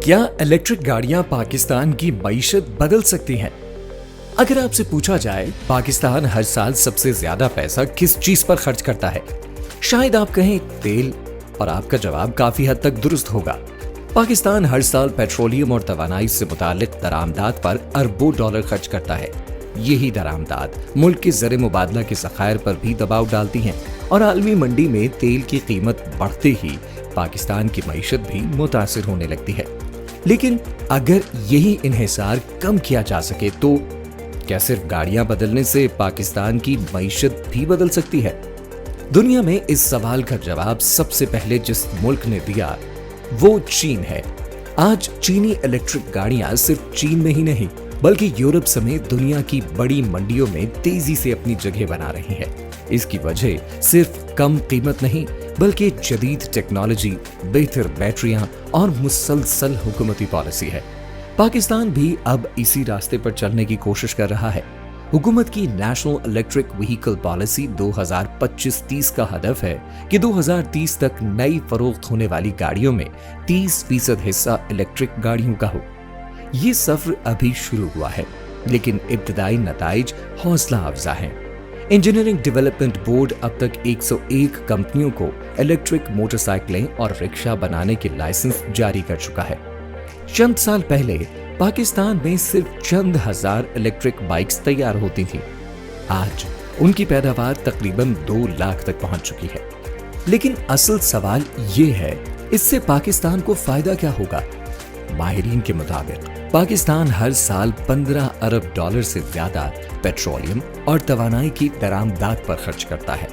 क्या इलेक्ट्रिक गाड़ियां पाकिस्तान की मईशत बदल सकती हैं? अगर आपसे पूछा जाए पाकिस्तान हर साल सबसे ज्यादा पैसा किस चीज पर खर्च करता है, शायद आप कहें तेल, और आपका जवाब काफी हद तक दुरुस्त होगा। पाकिस्तान हर साल पेट्रोलियम और तवानाई से मुतालिक दरामदात पर अरबों डॉलर खर्च करता है। यही दरामदात मुल्क के ज़र मुबादला के ज़खायर पर भी दबाव डालती हैं और आलमी मंडी में तेल की कीमत बढ़ते ही पाकिस्तान की मईशत भी मुतासिर होने लगती है। लेकिन अगर यही इन्हिसार कम किया जा सके तो क्या सिर्फ गाड़ियां बदलने से पाकिस्तान की मईशत भी बदल सकती है? दुनिया में इस सवाल का जवाब सबसे पहले जिस मुल्क ने दिया वो चीन है। आज चीनी इलेक्ट्रिक गाड़ियां सिर्फ चीन में ही नहीं बल्कि यूरोप समेत दुनिया की बड़ी मंडियों में तेजी से अपनी जगह बना रही है। इसकी वजह सिर्फ कम कीमत नहीं बल्कि जदीद टेक्नोलॉजी, बेहतर बैटरियां और मुसलसल हुकूमती पॉलिसी है। पाकिस्तान भी अब इसी रास्ते पर चलने की कोशिश कर रहा है। हुकूमत की नेशनल इलेक्ट्रिक व्हीकल पॉलिसी 2025-30 का हदफ है कि 2030 तक नई फरोख्त होने वाली गाड़ियों में 30% हिस्सा इलेक्ट्रिक गाड़ियों का हो। ये सफर अभी शुरू हुआ है, लेकिन इब्तदाई नताइज हौसला अफजा हैं। इंजीनियरिंग डेवलपमेंट बोर्ड अब तक 101 कंपनियों को इलेक्ट्रिक मोटरसाइकिलें और रिक्शा बनाने के लाइसेंस जारी कर चुका है। चंद साल पहले पाकिस्तान में सिर्फ चंद हजार इलेक्ट्रिक बाइक्स तैयार होती थीं। आज उनकी पैदावार तकरीबन 2 लाख तक पहुंच चुकी है। लेकिन असल सवाल ये है, इससे पाकिस्तान को फायदा क्या होगा? माहिरीन के मुताबिक पाकिस्तान हर साल 15 अरब डॉलर से ज्यादा पेट्रोलियम और तवानाई की दरामदात पर खर्च करता है।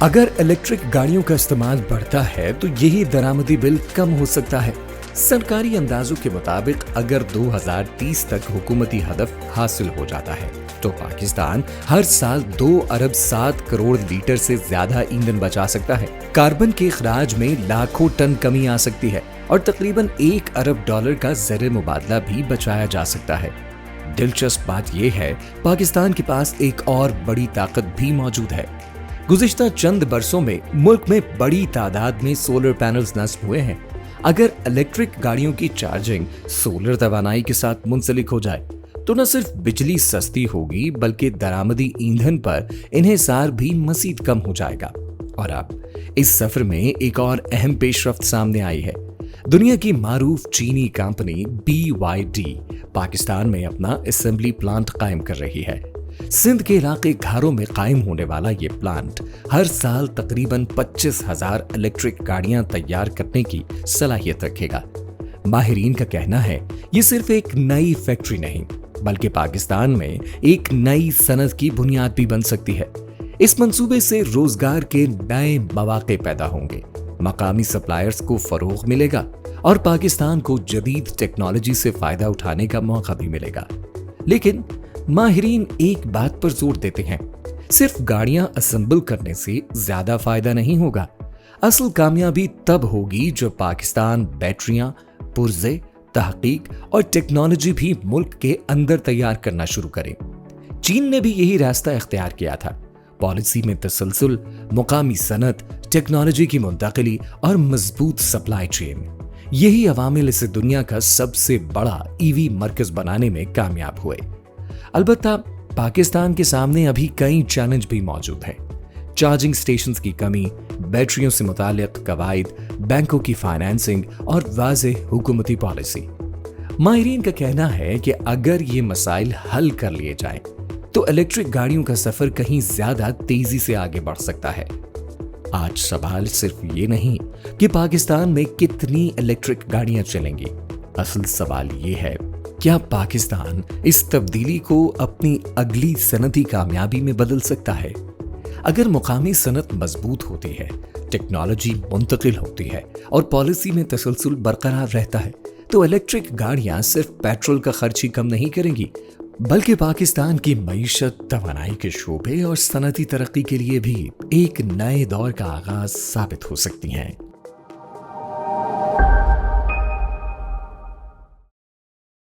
अगर इलेक्ट्रिक गाड़ियों का इस्तेमाल बढ़ता है तो यही दरामदी बिल कम हो सकता है। सरकारी अंदाजों के मुताबिक अगर 2030 तक हुकूमती हदफ हासिल हो जाता है तो पाकिस्तान हर साल 2 अरब 7 करोड़ लीटर से ज्यादा ईंधन बचा सकता है। कार्बन के इखराज में लाखों टन कमी आ सकती है और तकरीबन 1 अरब डॉलर का ज़र मुबादला भी बचाया जा सकता है। दिलचस्प बात यह है, पाकिस्तान के पास एक और बड़ी ताकत भी मौजूद है। गुज़िश्ता चंद बरसों में मुल्क में बड़ी तादाद में सोलर पैनल्स नस्ब हुए हैं। अगर इलेक्ट्रिक गाड़ियों की चार्जिंग सोलर तवानाई के साथ मुंसलिक हो जाए तो न सिर्फ बिजली सस्ती होगी बल्कि दरामदी ईंधन पर इन्हिसार भी मजीद कम हो जाएगा। और अब इस सफर में एक और अहम पेशरफ्त सामने आई है। दुनिया की मारूफ चीनी कंपनी BYD पाकिस्तान में अपना असेंबली प्लांट कायम कर रही है। सिंध के इलाके घारों में कायम होने वाला ये प्लांट हर साल तकरीबन 25,000 इलेक्ट्रिक गाड़ियां तैयार करने की सलाहियत रखेगा। माहिरीन का कहना है ये सिर्फ एक नई फैक्ट्री नहीं बल्कि पाकिस्तान में एक नई सनत की बुनियाद भी बन सकती है। इस मंसूबे से रोजगार के नए मौके पैदा होंगे, मकामी सप्लायर्स को फरोग मिलेगा और पाकिस्तान को जदीद टेक्नोलॉजी से फायदा उठाने का मौका भी मिलेगा। लेकिन माहिरीन एक बात पर जोर देते हैं, सिर्फ गाड़ियां असेंबल करने से ज्यादा फायदा नहीं होगा। असल कामयाबी तब होगी जब पाकिस्तान बैटरियां, पुर्जे, तहकीक और टेक्नोलॉजी भी मुल्क के अंदर तैयार करना शुरू करे। चीन ने भी यही रास्ता इख्तियार किया था। पॉलिसी में तसलसल, मुकामी सनत, टेक्नोलॉजी की मुंतकिली और मजबूत सप्लाई चेन, यही अवामिल इसे दुनिया का सबसे बड़ा EV मरकज बनाने में कामयाब हुए। अलबत्ता पाकिस्तान के सामने अभी कई चैलेंज भी मौजूद हैं। चार्जिंग स्टेशंस की कमी, बैटरियों से मुतालिक कवायद, बैंकों की फाइनेंसिंग और वाज़ेह हुकूमती पॉलिसी। माहिरीन का कहना है कि अगर ये मसाइल हल कर लिए जाएं तो इलेक्ट्रिक गाड़ियों का सफर कहीं ज्यादा तेजी से आगे बढ़ सकता है। आज सवाल सिर्फ ये नहीं कि पाकिस्तान में कितनी इलेक्ट्रिक गाड़ियां चलेंगी, असल सवाल ये है, क्या पाकिस्तान इस तब्दीली को अपनी अगली सनती कामयाबी में बदल सकता है? अगर मुकामी सनत मजबूत होती है, टेक्नोलॉजी मुंतकिल होती है और पॉलिसी में तसलसल बरकरार रहता है तो इलेक्ट्रिक गाड़ियां सिर्फ पेट्रोल का खर्च ही कम नहीं करेंगी बल्कि पाकिस्तान की मईशत, तवानाई के शोबे और सनती तरक्की के लिए भी एक नए दौर का आगाज साबित हो सकती हैं।